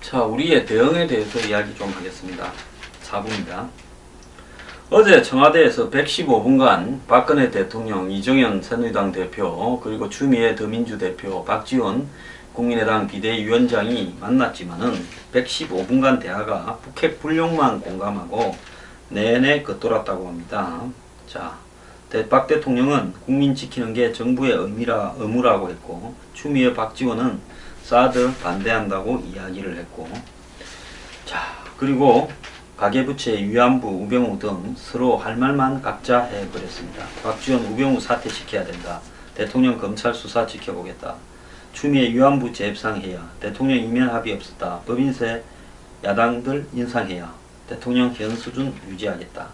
자, 우리의 대응에 대해서 이야기 좀 하겠습니다. 4부입니다. 어제 청와대에서 115분간 박근혜 대통령, 이정현 새누리당 대표, 그리고 추미애 더민주 대표, 박지원 국민의당 비대위원장이 만났지만은 115분간 대화가 북핵 불용만 공감하고 내내 겉돌았다고 합니다. 자, 박 대통령은 국민 지키는 게 정부의 의무라고 했고, 추미애 박지원은 사드 반대한다고 이야기를 했고, 자, 그리고 가계부채, 위안부, 우병우 등 서로 할 말만 각자 해버렸습니다. 박지원 우병우 사퇴시켜야 된다. 대통령 검찰 수사 지켜보겠다. 추미애 위안부 재협상해야. 대통령 이면 합의 없었다. 법인세 야당들 인상해야. 대통령 현 수준 유지하겠다.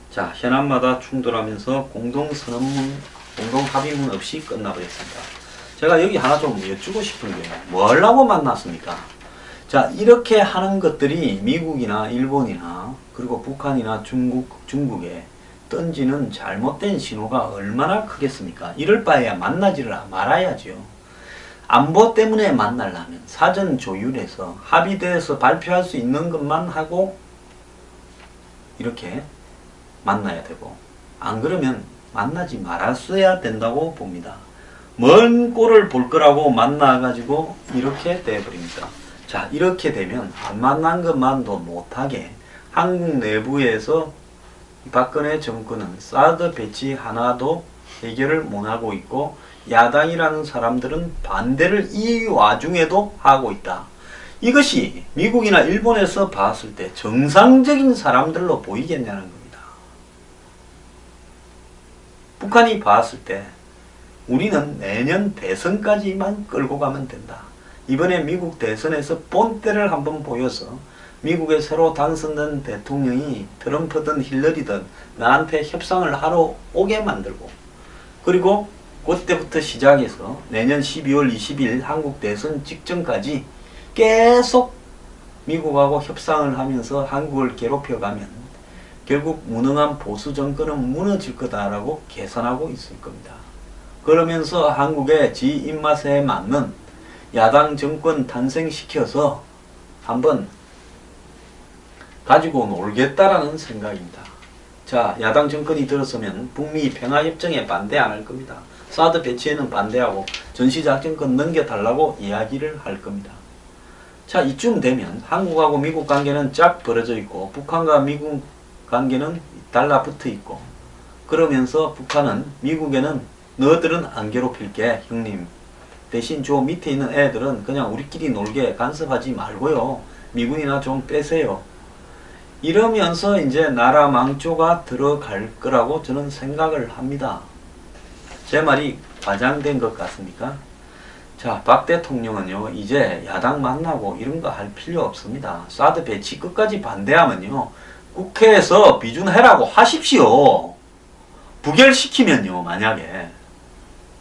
자, 현안마다 충돌하면서 공동선언문, 공동합의문 없이 끝나버렸습니다. 제가 여기 하나 좀 여쭈고 싶은 게 뭐 하려고 만났습니까? 자, 이렇게 하는 것들이 미국이나 일본이나 그리고 북한이나 중국에 던지는 잘못된 신호가 얼마나 크겠습니까? 이럴 바에야 만나지를 말아야죠. 안보 때문에 만나려면 사전 조율해서 합의돼서 발표할 수 있는 것만 하고 이렇게 만나야 되고, 안 그러면 만나지 말았어야 된다고 봅니다. 먼 꼴을 볼 거라고 만나가지고 이렇게 돼버립니다. 자, 이렇게 되면 안 만난 것만도 못하게 한국 내부에서 박근혜 정권은 사드 배치 하나도 해결을 못하고 있고, 야당이라는 사람들은 반대를 이 와중에도 하고 있다. 이것이 미국이나 일본에서 봤을 때 정상적인 사람들로 보이겠냐는 겁니다. 북한이 봤을 때 우리는 내년 대선까지만 끌고 가면 된다. 이번에 미국 대선에서 본때를 한번 보여서 미국의 새로 당선된 대통령이 트럼프든 힐러리든 나한테 협상을 하러 오게 만들고, 그리고 그때부터 시작해서 내년 12월 20일 한국 대선 직전까지 계속 미국하고 협상을 하면서 한국을 괴롭혀가면 결국 무능한 보수 정권은 무너질 거다라고 계산하고 있을 겁니다. 그러면서 한국의 지 입맛에 맞는 야당 정권 탄생시켜서 한번 가지고 놀겠다라는 생각입니다. 자, 야당 정권이 들었으면 북미 평화협정에 반대 안 할 겁니다. 사드 배치에는 반대하고 전시작전권 넘겨달라고 이야기를 할 겁니다. 자, 이쯤 되면 한국하고 미국 관계는 쫙 벌어져 있고 북한과 미국 관계는 달라붙어 있고, 그러면서 북한은 미국에는 너희들은 안 괴롭힐게 형님, 대신 저 밑에 있는 애들은 그냥 우리끼리 놀게 간섭하지 말고요, 미군이나 좀 빼세요. 이러면서 이제 나라 망조가 들어갈 거라고 저는 생각을 합니다. 제 말이 과장된 것 같습니까? 자, 박 대통령은요, 이제 야당 만나고 이런 거 할 필요 없습니다. 사드 배치 끝까지 반대하면요, 국회에서 비준해라고 하십시오. 부결시키면요, 만약에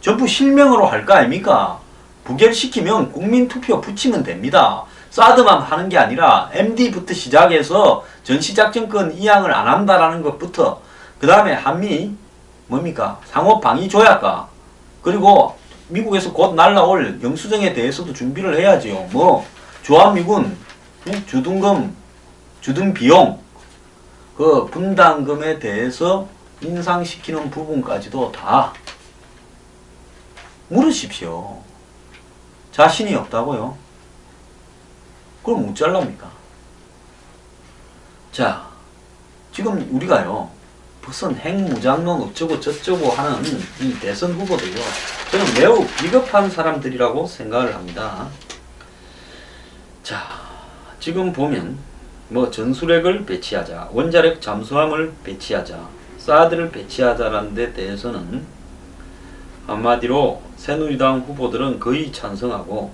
전부 실명으로 할 거 아닙니까? 부결시키면 국민투표 붙이면 됩니다. 사드만 하는 게 아니라 MD부터 시작해서 전시작전권 이양을 안 한다라는 것부터, 그 다음에 한미 뭡니까? 상호방위조약과, 그리고 미국에서 곧 날라올 영수증에 대해서도 준비를 해야지요. 뭐 주한미군 주둔금, 주둔비용, 그 분담금에 대해서 인상시키는 부분까지도 다 물으십시오. 자신이 없다고요? 그럼 어쩌랍니까? 자, 지금 우리가요, 무슨 핵무장론 어쩌고 저쩌고 하는 이 대선 후보들요, 저는 매우 비겁한 사람들이라고 생각을 합니다. 자, 지금 보면 뭐 전술핵을 배치하자, 원자력 잠수함을 배치하자, 사드를 배치하자라는 데 대해서는 한마디로 새누리당 후보들은 거의 찬성하고,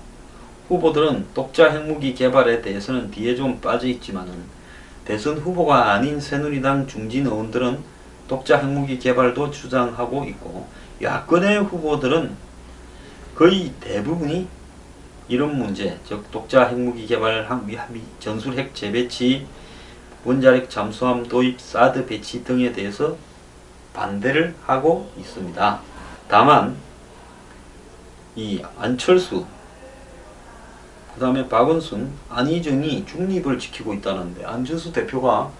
후보들은 독자 핵무기 개발에 대해서는 뒤에 좀 빠져있지만은 대선 후보가 아닌 새누리당 중진 의원들은 독자 핵무기 개발도 주장하고 있고, 야권의 후보들은 거의 대부분이 이런 문제, 즉 독자 핵무기 개발, 전술핵 재배치, 원자력 잠수함 도입, 사드 배치 등에 대해서 반대를 하고 있습니다. 다만 이 안철수 그 다음에 박은순, 안희정이 중립을 지키고 있다는데 안철수 대표가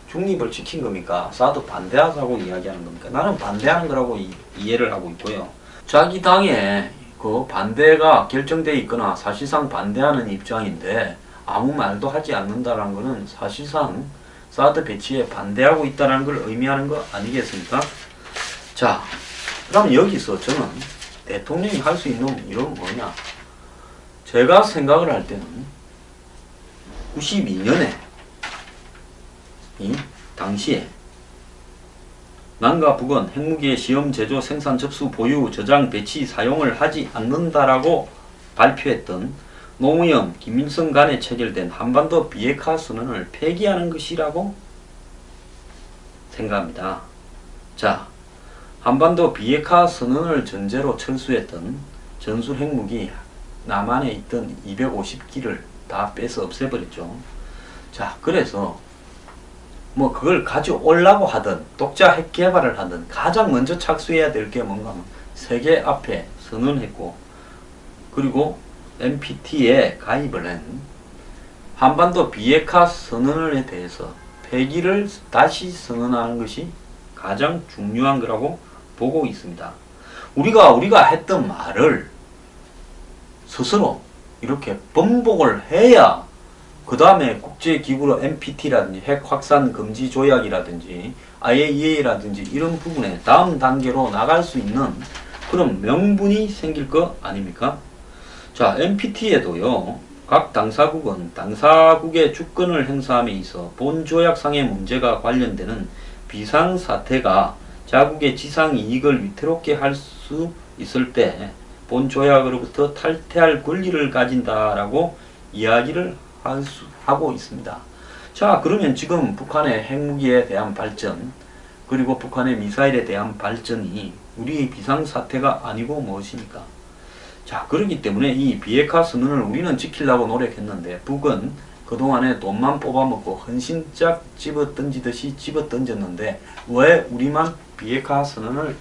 중립을 지킨 겁니까? 사드 반대하자고 이야기하는 겁니까? 나는 반대하는 거라고 이해를 하고 있고요. 자기 당에 그 반대가 결정되어 있거나 사실상 반대하는 입장인데 아무 말도 하지 않는다는 것은 사실상 사드 배치에 반대하고 있다는 걸 의미하는 거 아니겠습니까? 자, 그럼 여기서 저는 대통령이 할 수 있는 일은 뭐냐? 제가 생각을 할 때는 92년에 이 당시에 남과 북은 핵무기의 시험 제조 생산 접수 보유 저장 배치 사용을 하지 않는다라고 발표했던 노무현 김일성 간에 체결된 한반도 비핵화 선언을 폐기하는 것이라고 생각합니다. 자, 한반도 비핵화 선언을 전제로 철수했던 전술 핵무기 남한에 있던 250기를 다 빼서 없애버렸죠. 자, 그래서 뭐 그걸 가져오려고 하든 독자 핵 개발을 하든 가장 먼저 착수해야 될 게 뭔가 하면 세계 앞에 선언했고, 그리고 NPT에 가입을 한 한반도 비핵화 선언에 대해서 폐기를 다시 선언하는 것이 가장 중요한 거라고 보고 있습니다. 우리가 했던 말을 스스로 이렇게 번복을 해야 그 다음에 국제기구로 NPT라든지 핵 확산 금지 조약이라든지 IAEA라든지 이런 부분에 다음 단계로 나갈 수 있는 그런 명분이 생길 거 아닙니까? 자, NPT에도요, 각 당사국은 당사국의 주권을 행사함에 있어 본조약상의 문제가 관련되는 비상사태가 자국의 지상이익을 위태롭게 할 수 있을 때 본조약으로부터 탈퇴할 권리를 가진다라고 이야기를 하고 있습니다. 자, 그러면 지금 북한의 핵무기에 대한 발전, 그리고 북한의 미사일에 대한 발전이 우리의 비상사태가 아니고 무엇입니까? 자, 그렇기 때문에 이 비핵화 선언을 우리는 지키려고 노력했는데 북은 그동안에 돈만 뽑아먹고 헌신짝 집어던지듯이 집어던졌는데 왜 우리만 비핵화 선언을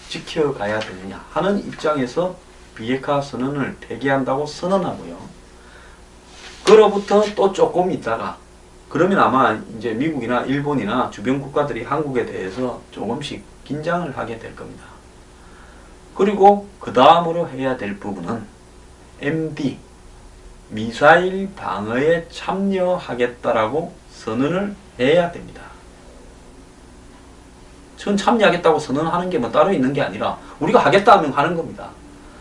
지켜가야 되느냐 하는 입장에서 비핵화 선언을 폐기한다고 선언하고요. 그로부터 또 조금 있다가 그러면 아마 이제 미국이나 일본이나 주변 국가들이 한국에 대해서 조금씩 긴장을 하게 될 겁니다. 그리고 그 다음으로 해야 될 부분은 MD 미사일 방어에 참여하겠다라고 선언을 해야 됩니다. 전 참여하겠다고 선언하는 게 뭐 따로 있는 게 아니라 우리가 하겠다 하면 하는 겁니다.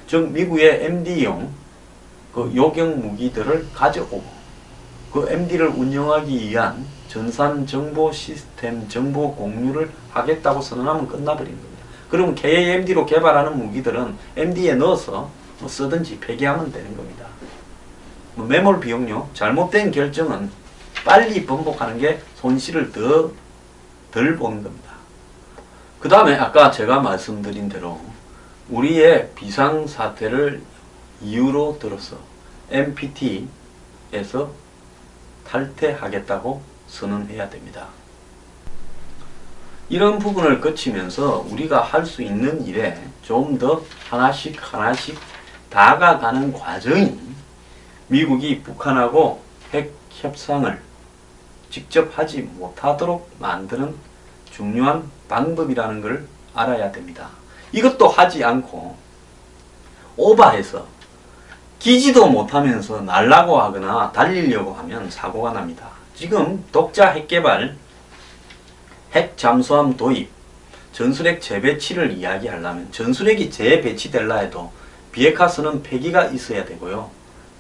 즉 미국의 MD용 그 요격 무기들을 가져오고 그 MD를 운영하기 위한 전산 정보 시스템 정보 공유를 하겠다고 선언하면 끝나버리는 겁니다. 그러면 KAMD로 개발하는 무기들은 MD에 넣어서 뭐 쓰든지 폐기하면 되는 겁니다. 뭐 매몰 비용료, 잘못된 결정은 빨리 번복하는 게 손실을 덜 보는 겁니다. 그 다음에 아까 제가 말씀드린 대로 우리의 비상사태를 이유로 들어서 NPT에서 탈퇴하겠다고 선언해야 됩니다. 이런 부분을 거치면서 우리가 할 수 있는 일에 좀 더 하나씩 다가가는 과정이 미국이 북한하고 핵 협상을 직접 하지 못하도록 만드는 중요한 방법이라는 걸 알아야 됩니다. 이것도 하지 않고 오버해서 기지도 못하면서 날라고 하거나 달리려고 하면 사고가 납니다. 지금 독자 핵개발, 핵 잠수함 도입, 전술핵 재배치를 이야기하려면 전술핵이 재배치될라 해도 비핵화 선언 폐기가 있어야 되고요.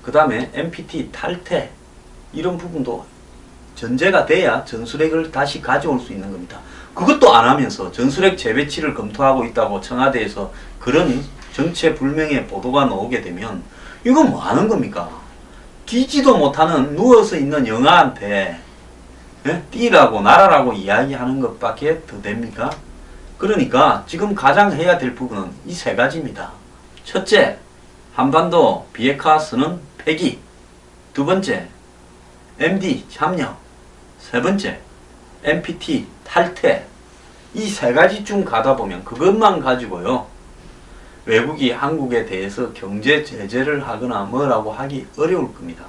그 다음에 NPT 탈퇴 이런 부분도 전제가 돼야 전술핵을 다시 가져올 수 있는 겁니다. 그것도 안 하면서 전술핵 재배치를 검토하고 있다고 청와대에서 그런 정체불명의 보도가 나오게 되면 이건 뭐 하는 겁니까? 기지도 못하는 누워서 있는 영아한테 뛰라고 날아라고 이야기하는 것밖에 더 됩니까? 그러니까 지금 가장 해야 될 부분은 이 세 가지입니다. 첫째, 한반도 비핵화 선언 폐기. 두 번째, MD 참여. 세 번째, NPT 탈퇴. 이 세 가지 중 가다 보면 그것만 가지고요. 외국이 한국에 대해서 경제 제재를 하거나 뭐라고 하기 어려울 겁니다.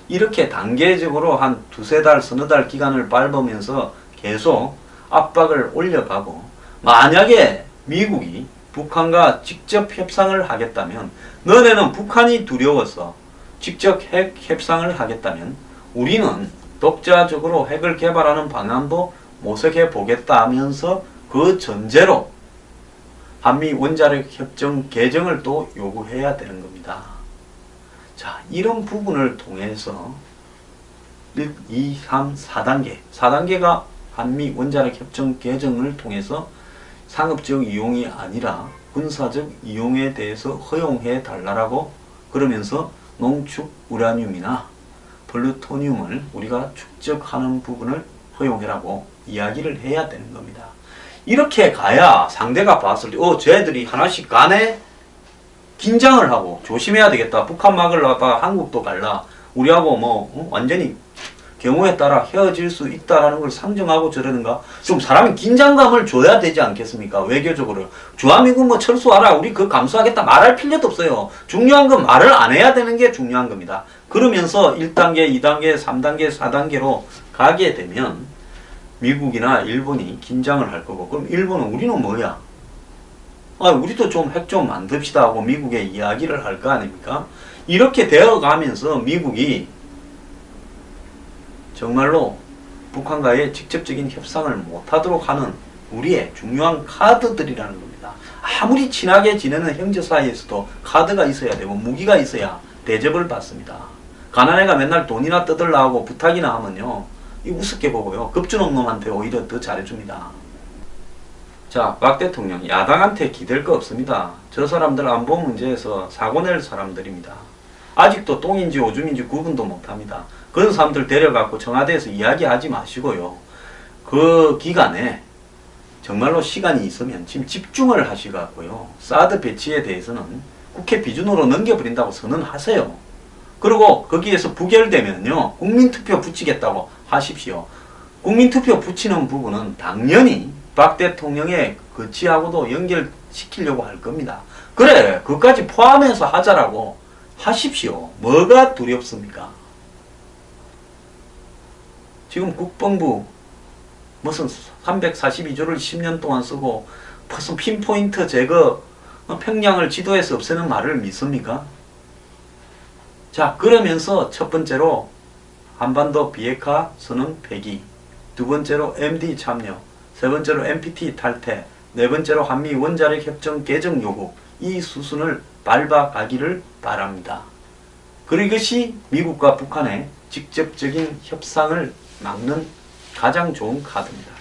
이렇게 단계적으로 한 두세 달, 서너 달 기간을 밟으면서 계속 압박을 올려가고, 만약에 미국이 북한과 직접 협상을 하겠다면, 너네는 북한이 두려워서 직접 핵 협상을 하겠다면 우리는 독자적으로 핵을 개발하는 방안도 모색해 보겠다 하면서 그 전제로 한미 원자력 협정 개정을 또 요구해야 되는 겁니다. 자, 이런 부분을 통해서 1, 2, 3, 4단계 4단계가 한미 원자력 협정 개정을 통해서 상업적 이용이 아니라 군사적 이용에 대해서 허용해 달라고, 그러면서 농축 우라늄이나 플루토늄을 우리가 축적하는 부분을 허용해라고 이야기를 해야 되는 겁니다. 이렇게 가야 상대가 봤을 때 쟤들이 하나씩 가네? 긴장을 하고 조심해야 되겠다. 북한 막으려다가 한국도 갈라. 우리하고 완전히 경우에 따라 헤어질 수 있다라는 걸 상정하고 저러는가? 좀 사람이 긴장감을 줘야 되지 않겠습니까? 외교적으로. 주한미군 철수하라. 우리 그거 감수하겠다. 말할 필요도 없어요. 중요한 건 말을 안 해야 되는 게 중요한 겁니다. 그러면서 1단계, 2단계, 3단계, 4단계로 가게 되면 미국이나 일본이 긴장을 할 거고, 그럼 일본은 우리는 뭐야? 우리도 좀 핵 좀 만듭시다 하고 미국에 이야기를 할 거 아닙니까? 이렇게 되어 가면서 미국이 정말로 북한과의 직접적인 협상을 못하도록 하는 우리의 중요한 카드들이라는 겁니다. 아무리 친하게 지내는 형제 사이에서도 카드가 있어야 되고 무기가 있어야 대접을 받습니다. 가난해가 맨날 돈이나 뜯으려 하고 부탁이나 하면요, 이 우습게 보고요, 겁주는 놈한테 오히려 더 잘해줍니다. 자, 박 대통령 야당한테 기댈 거 없습니다. 저 사람들 안보 문제에서 사고 낼 사람들입니다. 아직도 똥인지 오줌인지 구분도 못합니다. 그런 사람들 데려가고 청와대에서 이야기하지 마시고요, 그 기간에 정말로 시간이 있으면 지금 집중을 하시고요, 사드 배치에 대해서는 국회 비준으로 넘겨버린다고 선언하세요. 그리고 거기에서 부결되면요, 국민투표 붙이겠다고 하십시오. 국민투표 붙이는 부분은 당연히 박 대통령의 거치하고도 연결시키려고 할 겁니다. 그래, 그것까지 포함해서 하자라고 하십시오. 뭐가 두렵습니까? 지금 국방부 무슨 342조를 10년 동안 쓰고 무슨 핀포인트 제거, 평양을 지도에서 없애는 말을 믿습니까? 자, 그러면서 첫 번째로 한반도 비핵화 선언 폐기, 두 번째로 MD 참여, 세 번째로 NPT 탈퇴, 네 번째로 한미 원자력 협정 개정 요구, 이 수순을 밟아가기를 바랍니다. 그리고 이것이 미국과 북한의 직접적인 협상을 막는 가장 좋은 카드입니다.